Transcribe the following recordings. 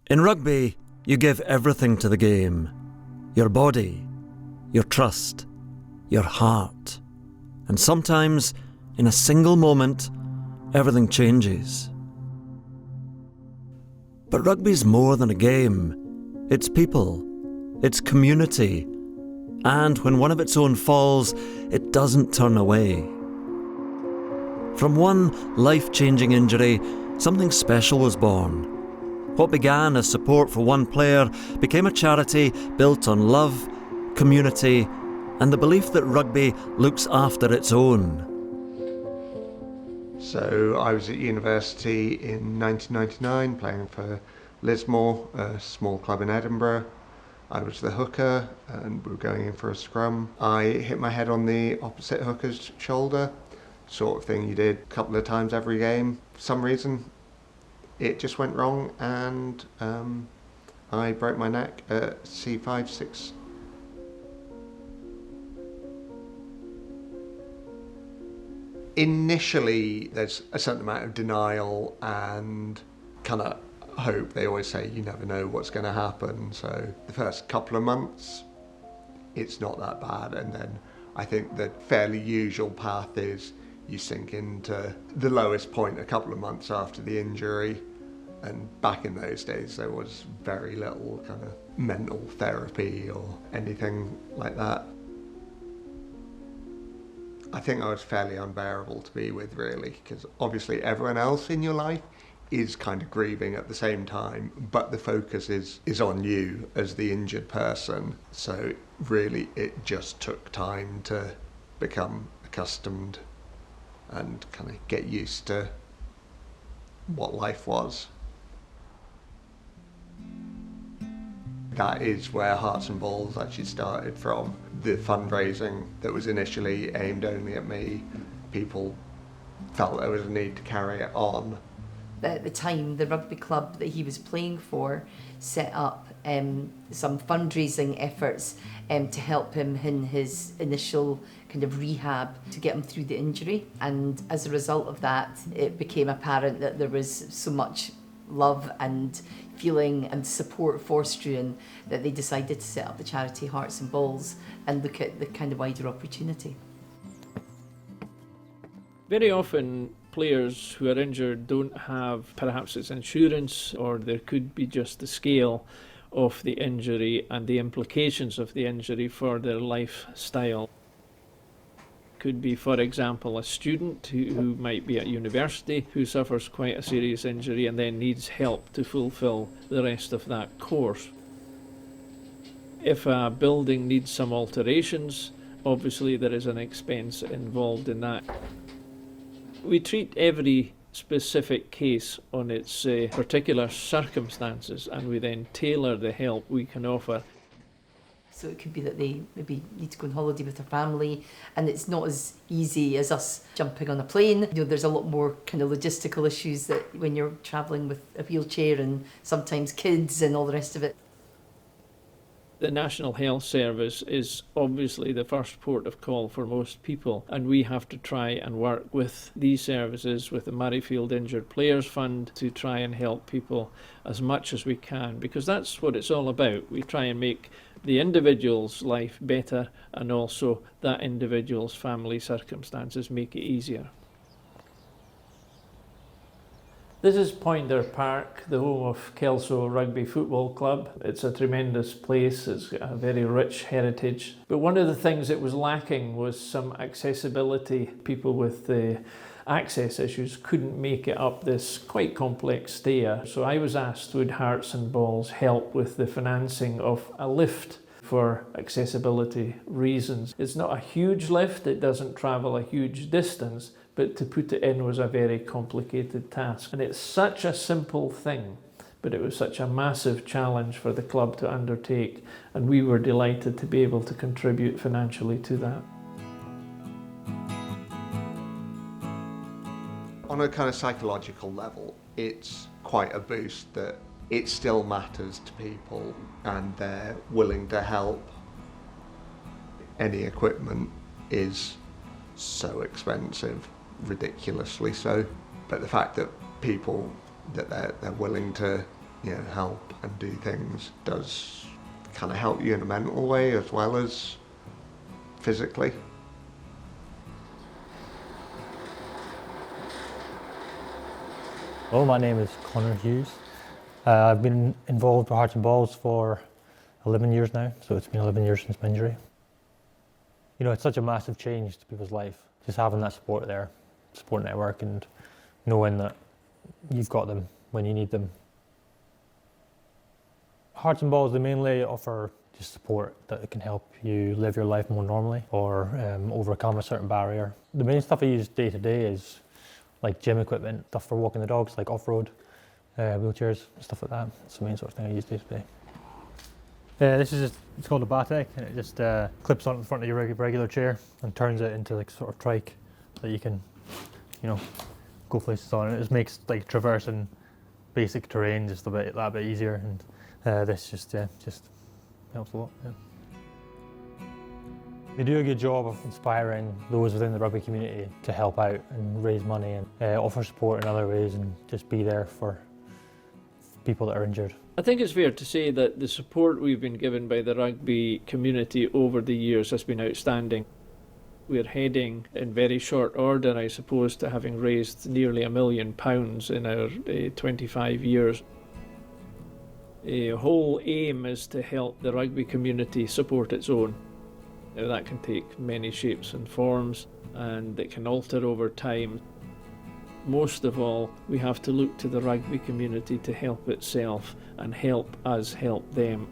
In rugby, you give everything to the game. Your body, your trust, your heart. And sometimes, in a single moment, everything changes. But rugby's more than a game. It's people, it's community. And when one of its own falls, it doesn't turn away. From one life-changing injury, something special was born. What began as support for one player became a charity built on love, community, and the belief that rugby looks after its own. So I was at university in 1999 playing for Lismore, a small club in Edinburgh. I was the hooker and we were going in for a scrum. I hit my head on the opposite hooker's shoulder, sort of thing you did a couple of times every game. For some reason it just went wrong and I broke my neck at C5-6. Initially there's a certain amount of denial and kind of hope. They always say you never know what's going to happen, so the first couple of months it's not that bad, and then I think the fairly usual path is you sink into the lowest point a couple of months after the injury. And back in those days there was very little kind of mental therapy or anything like that. I think I was fairly unbearable to be with, really, because obviously everyone else in your life is kind of grieving at the same time, but the focus is on you as the injured person. So really it just took time to become accustomed and kind of get used to what life was. That is where Hearts+Balls actually started from. The fundraising that was initially aimed only at me, people felt there was a need to carry it on. At the time, the rugby club that he was playing for set up some fundraising efforts to help him in his initial kind of rehab to get him through the injury. And as a result of that, it became apparent that there was so much love and feeling and support for Struan that they decided to set up the charity Hearts+Balls and look at the kind of wider opportunity. Very often players who are injured don't have, perhaps it's insurance, or there could be just the scale of the injury and the implications of the injury for their lifestyle. Could be, for example, a student who might be at university who suffers quite a serious injury and then needs help to fulfil the rest of that course. If a building needs some alterations, obviously there is an expense involved in that. We treat every specific case on its particular circumstances, and we then tailor the help we can offer. So it could be that they maybe need to go on holiday with their family and it's not as easy as us jumping on a plane. You know, there's a lot more kind of logistical issues that when you're travelling with a wheelchair and sometimes kids and all the rest of it. The National Health Service is obviously the first port of call for most people, and we have to try and work with these services, with the Murrayfield Injured Players Fund, to try and help people as much as we can, because that's what it's all about. We try and make the individual's life better, and also that individual's family circumstances make it easier. This is Poynter Park, the home of Kelso Rugby Football Club. It's a tremendous place, it's got a very rich heritage. But one of the things that was lacking was some accessibility. People with access issues couldn't make it up this quite complex stair. So I was asked, would Hearts+Balls help with the financing of a lift for accessibility reasons? It's not a huge lift, it doesn't travel a huge distance, but to put it in was a very complicated task. And it's such a simple thing, but it was such a massive challenge for the club to undertake, and we were delighted to be able to contribute financially to that. On a kind of psychological level, it's quite a boost that it still matters to people and they're willing to help. Any equipment is so expensive, ridiculously so, but the fact that people, that they're willing to help and do things does kind of help you in a mental way as well as physically. Well, my name is Connor Hughes. I've been involved with Hearts+Balls for 11 years now, so it's been 11 years since my injury. It's such a massive change to people's life, just having that support there, support network, and knowing that you've got them when you need them. Hearts+Balls, they mainly offer just support that can help you live your life more normally or overcome a certain barrier. The main stuff I use day to day is like gym equipment, stuff for walking the dogs, like off-road, wheelchairs, stuff like that. That's the main sort of thing I use day to day. It's called a Batek, and it just clips on the front of your regular chair and turns it into like sort of trike that you can, go places on. It just makes like traversing basic terrain just that bit easier, and this just helps a lot. Yeah. They do a good job of inspiring those within the rugby community to help out and raise money and offer support in other ways and just be there for people that are injured. I think it's fair to say that the support we've been given by the rugby community over the years has been outstanding. We're heading in very short order, I suppose, to having raised nearly £1 million in our 25 years. The whole aim is to help the rugby community support its own. Now, that can take many shapes and forms, and it can alter over time. Most of all, we have to look to the rugby community to help itself and help us help them.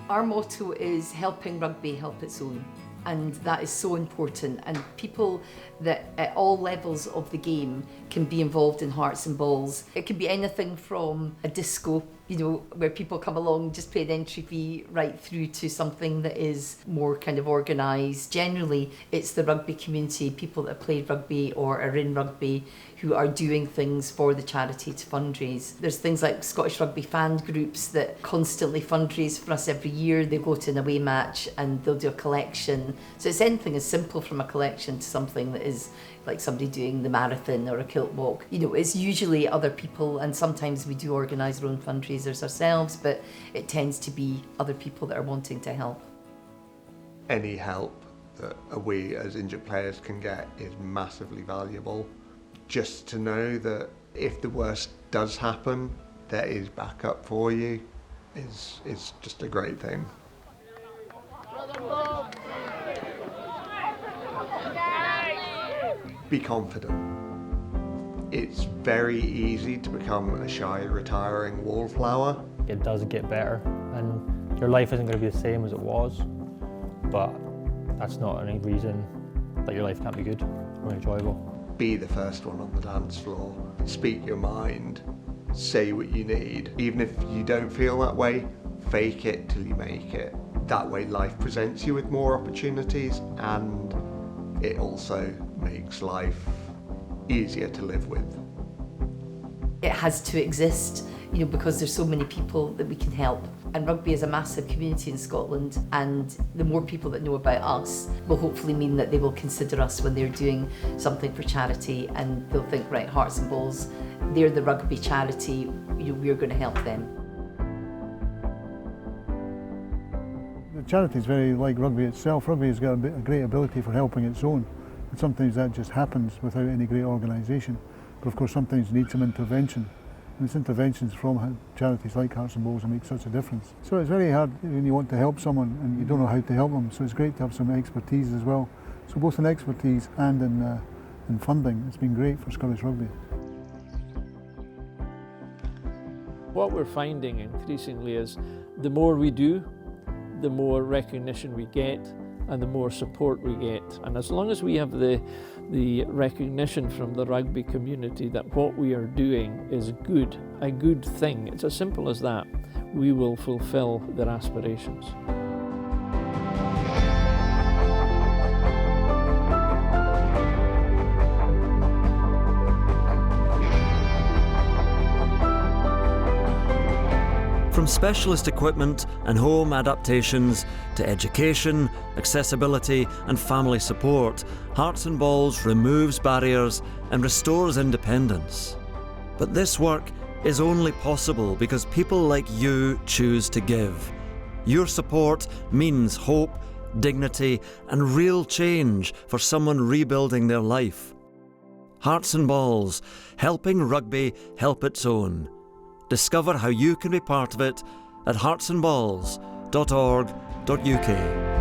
Our motto is helping rugby help its own, and that is so important, and people that at all levels of the game can be involved in Hearts+Balls. It can be anything from a disco, where people come along, just pay an entry fee, right through to something that is more kind of organised. Generally, it's the rugby community, people that have played rugby or are in rugby, who are doing things for the charity to fundraise. There's things like Scottish Rugby fan groups that constantly fundraise for us every year. They go to an away match and they'll do a collection. So it's anything as simple from a collection to something that is like somebody doing the marathon or a kilt walk. It's usually other people, and sometimes we do organise our own fundraisers ourselves, but it tends to be other people that are wanting to help. Any help that we as injured players can get is massively valuable. Just to know that if the worst does happen, there is backup for you is just a great thing. Be confident. It's very easy to become a shy, retiring wallflower. It does get better, and your life isn't going to be the same as it was, but that's not any reason that your life can't be good or enjoyable. Be the first one on the dance floor. Speak your mind. Say what you need. Even if you don't feel that way, fake it till you make it. That way life presents you with more opportunities, and it also makes life easier to live with. It has to exist, because there's so many people that we can help. And rugby is a massive community in Scotland, and the more people that know about us will hopefully mean that they will consider us when they're doing something for charity, and they'll think, right, Hearts+Balls, they're the rugby charity, we're going to help them. The charity is very like rugby itself. Rugby has got a great ability for helping its own, and sometimes that just happens without any great organisation. But of course sometimes you need some intervention, and it's interventions from charities like Hearts+Balls that make such a difference. So it's very hard when you want to help someone and you don't know how to help them, so it's great to have some expertise as well. So both in expertise and in funding, it's been great for Scottish Rugby. What we're finding increasingly is the more we do, the more recognition we get and the more support we get. And as long as we have the recognition from the rugby community that what we are doing is good, a good thing, it's as simple as that, we will fulfill their aspirations. From specialist equipment and home adaptations to education, accessibility and family support, Hearts+Balls removes barriers and restores independence. But this work is only possible because people like you choose to give. Your support means hope, dignity, and real change for someone rebuilding their life. Hearts+Balls, helping rugby help its own. Discover how you can be part of it at heartsandballs.org.uk.